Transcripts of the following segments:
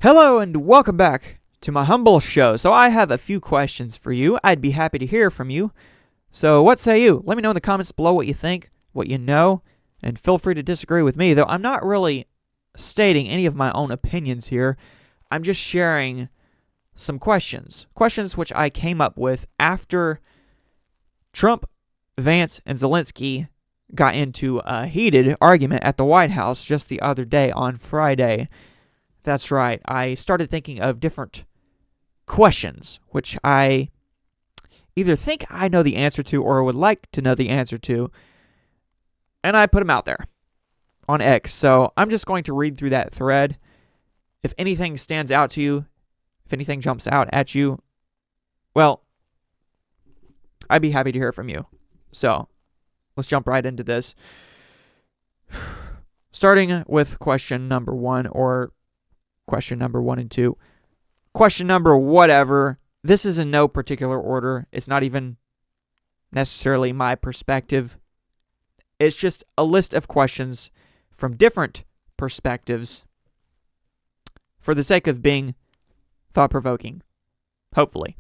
Hello and welcome back to my humble show. So I have a few questions for you. I'd be happy to hear from you. So what say you? Let me know in the comments below what you think, what you know, and feel free to disagree with me, though I'm not really stating any of my own opinions here. I'm just sharing some questions which I came up with after Trump, Vance, and Zelenskyy got into a heated argument at the White House just the other day on Friday. That's right, I started thinking of different questions, which I either think I know the answer to or would like to know the answer to, and I put them out there on X. So I'm just going to read through that thread. If anything stands out to you, if anything jumps out at you, well, I'd be happy to hear from you. So let's jump right into this. Starting with question number 1, or question number 1 and 2. Question number whatever. This is in no particular order. It's not even necessarily my perspective. It's just a list of questions from different perspectives for the sake of being thought-provoking. Hopefully.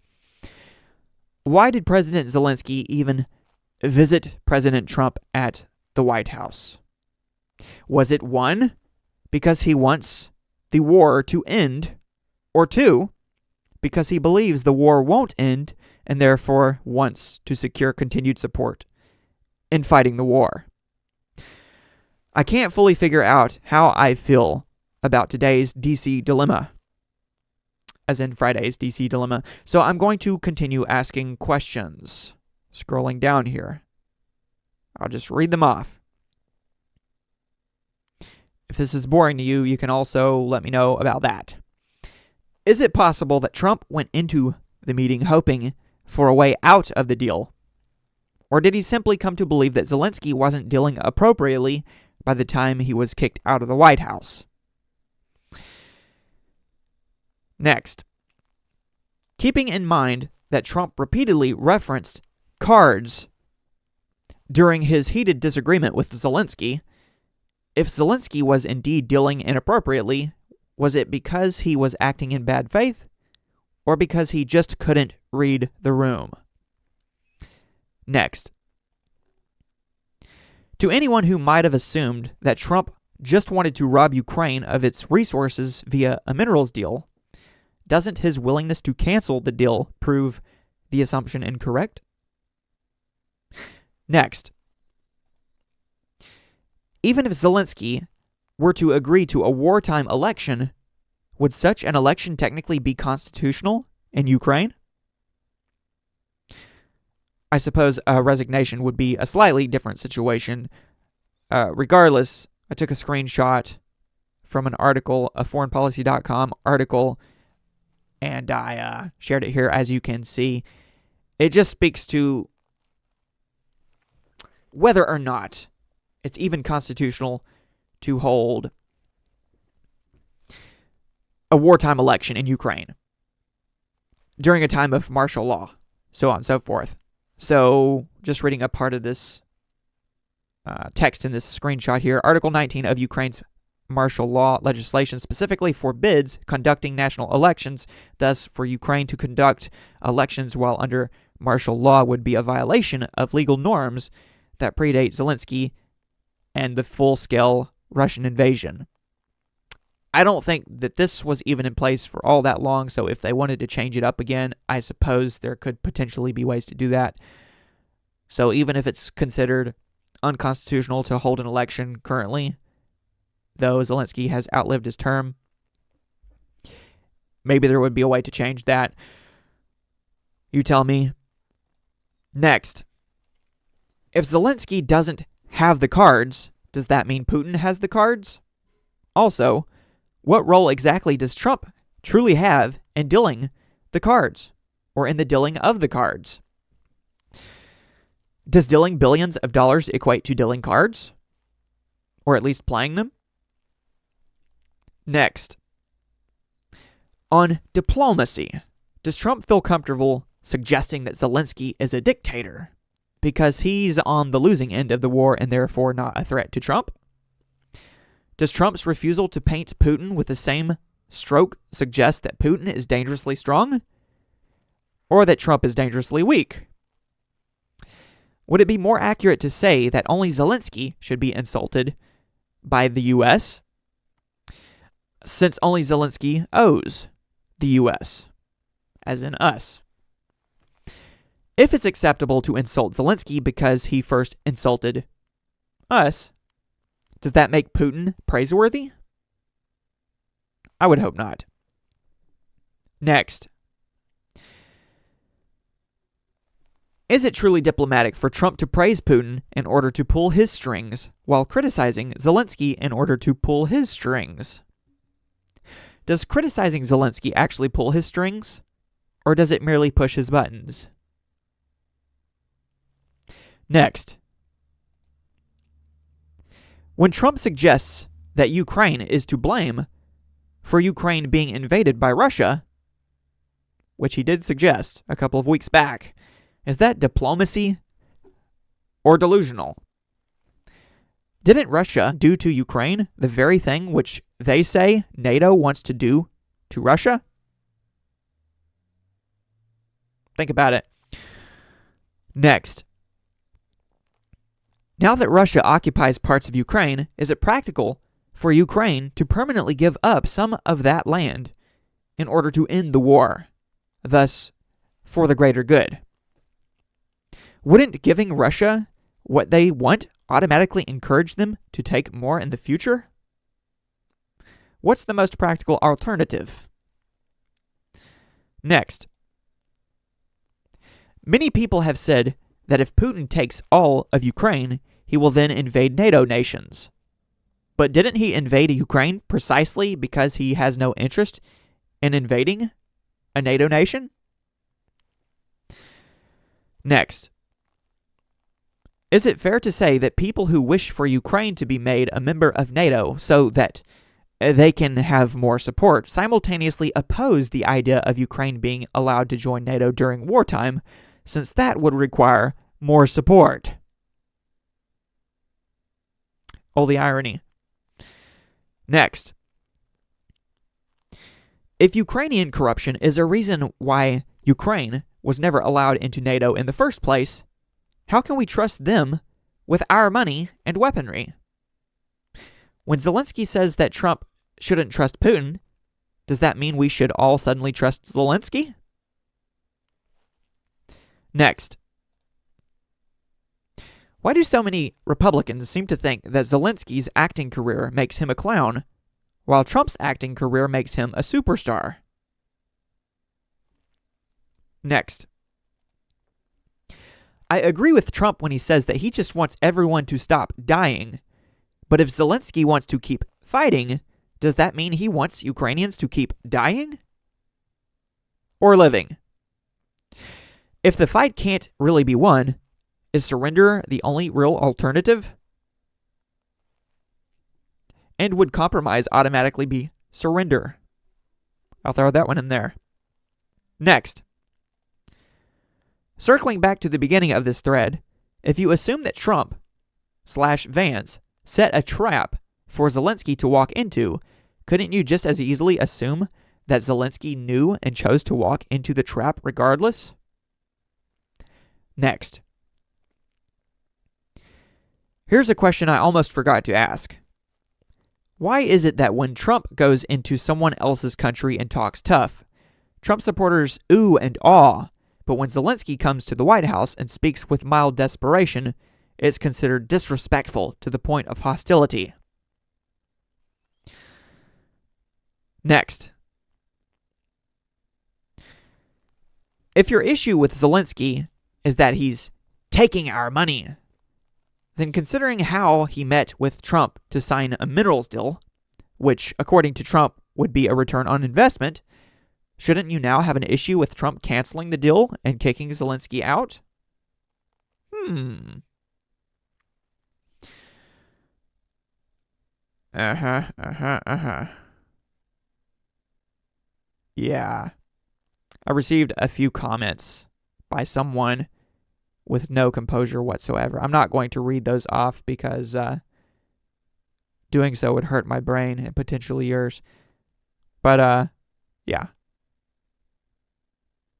Why did President Zelenskyy even visit President Trump at the White House? Was it 1, because he wants the war to end, or 2, because he believes the war won't end and therefore wants to secure continued support in fighting the war? I can't fully figure out how I feel about today's DC dilemma, as in Friday's DC dilemma, so I'm going to continue asking questions. Scrolling down here, I'll just read them off. If this is boring to you, you can also let me know about that. Is it possible that Trump went into the meeting hoping for a way out of the deal? Or did he simply come to believe that Zelenskyy wasn't dealing appropriately by the time he was kicked out of the White House? Next, keeping in mind that Trump repeatedly referenced cards during his heated disagreement with Zelenskyy, if Zelenskyy was indeed dealing inappropriately, was it because he was acting in bad faith, or because he just couldn't read the room? Next, to anyone who might have assumed that Trump just wanted to rob Ukraine of its resources via a minerals deal, doesn't his willingness to cancel the deal prove the assumption incorrect? Next, even if Zelenskyy were to agree to a wartime election, would such an election technically be constitutional in Ukraine? I suppose a resignation would be a slightly different situation. Regardless, I took a screenshot from an article, a foreignpolicy.com article, and I shared it here, as you can see. It just speaks to whether or not it's even constitutional to hold a wartime election in Ukraine during a time of martial law, so on and so forth. So, just reading a part of this text in this screenshot here, Article 19 of Ukraine's martial law legislation specifically forbids conducting national elections. Thus, for Ukraine to conduct elections while under martial law would be a violation of legal norms that predate Zelenskyy and the full-scale Russian invasion. I don't think that this was even in place for all that long, so if they wanted to change it up again, I suppose there could potentially be ways to do that. So even if it's considered unconstitutional to hold an election currently, though Zelenskyy has outlived his term, maybe there would be a way to change that. You tell me. Next, if Zelenskyy doesn't have the cards, does that mean Putin has the cards? Also, what role exactly does Trump truly have in dealing the cards, or in the dealing of the cards? Does dealing billions of dollars equate to dealing cards? Or at least playing them? Next, on diplomacy, does Trump feel comfortable suggesting that Zelenskyy is a dictator because he's on the losing end of the war and therefore not a threat to Trump? Does Trump's refusal to paint Putin with the same stroke suggest that Putin is dangerously strong? Or that Trump is dangerously weak? Would it be more accurate to say that only Zelenskyy should be insulted by the U.S., since only Zelenskyy owes the U.S., as in us? If it's acceptable to insult Zelenskyy because he first insulted us, does that make Putin praiseworthy? I would hope not. Next. Is it truly diplomatic for Trump to praise Putin in order to pull his strings, while criticizing Zelenskyy in order to pull his strings? Does criticizing Zelenskyy actually pull his strings, or does it merely push his buttons? Next. When Trump suggests that Ukraine is to blame for Ukraine being invaded by Russia, which he did suggest a couple of weeks back, is that diplomacy or delusional? Didn't Russia do to Ukraine the very thing which they say NATO wants to do to Russia? Think about it. Next. Now that Russia occupies parts of Ukraine, is it practical for Ukraine to permanently give up some of that land in order to end the war, thus for the greater good? Wouldn't giving Russia what they want automatically encourage them to take more in the future? What's the most practical alternative? Next. Many people have said that if Putin takes all of Ukraine, he will then invade NATO nations. But didn't he invade Ukraine precisely because he has no interest in invading a NATO nation? Next. Is it fair to say that people who wish for Ukraine to be made a member of NATO so that they can have more support simultaneously oppose the idea of Ukraine being allowed to join NATO during wartime, since that would require more support? Oh, the irony. Next. If Ukrainian corruption is a reason why Ukraine was never allowed into NATO in the first place, how can we trust them with our money and weaponry? When Zelenskyy says that Trump shouldn't trust Putin, does that mean we should all suddenly trust Zelenskyy? Next. Why do so many Republicans seem to think that Zelenskyy's acting career makes him a clown, while Trump's acting career makes him a superstar? Next. I agree with Trump when he says that he just wants everyone to stop dying. But if Zelenskyy wants to keep fighting, does that mean he wants Ukrainians to keep dying? Or living? If the fight can't really be won, is surrender the only real alternative? And would compromise automatically be surrender? I'll throw that one in there. Next. Circling back to the beginning of this thread, if you assume that Trump/Vance set a trap for Zelenskyy to walk into, couldn't you just as easily assume that Zelenskyy knew and chose to walk into the trap regardless? Next. Here's a question I almost forgot to ask. Why is it that when Trump goes into someone else's country and talks tough, Trump supporters ooh and awe, but when Zelenskyy comes to the White House and speaks with mild desperation, it's considered disrespectful to the point of hostility? Next. If your issue with Zelenskyy is that he's taking our money, then considering how he met with Trump to sign a minerals deal, which according to Trump would be a return on investment, shouldn't you now have an issue with Trump canceling the deal and kicking Zelenskyy out? Yeah. I received a few comments by someone with no composure whatsoever. I'm not going to read those off because doing so would hurt my brain and potentially yours. But, yeah.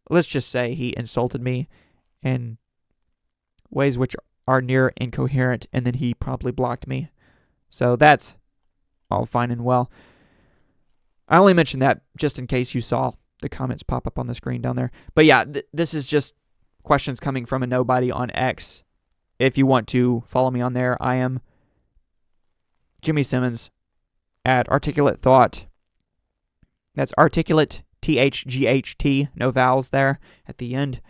Let's just say he insulted me in ways which are near incoherent, and then he promptly blocked me. So that's all fine and well. I only mentioned that just in case you saw the comments pop up on the screen down there. But yeah, this is just questions coming from a nobody on X. If you want to follow me on there, I am Jimmy Simmons at Articulate Thought. That's Articulate, THGHT, no vowels there at the end.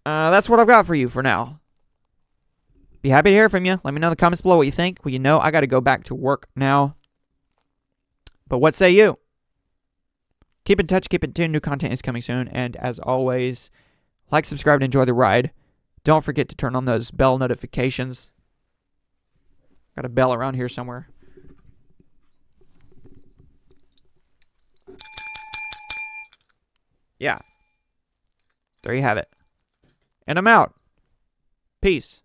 That's what I've got for you for now. Be happy to hear from you. Let me know in the comments below what you think. Well, you know, I got to go back to work now. But what say you? Keep in touch, keep in tune. New content is coming soon. And as always, like, subscribe, and enjoy the ride. Don't forget to turn on those bell notifications. Got a bell around here somewhere. Yeah. There you have it. And I'm out. Peace.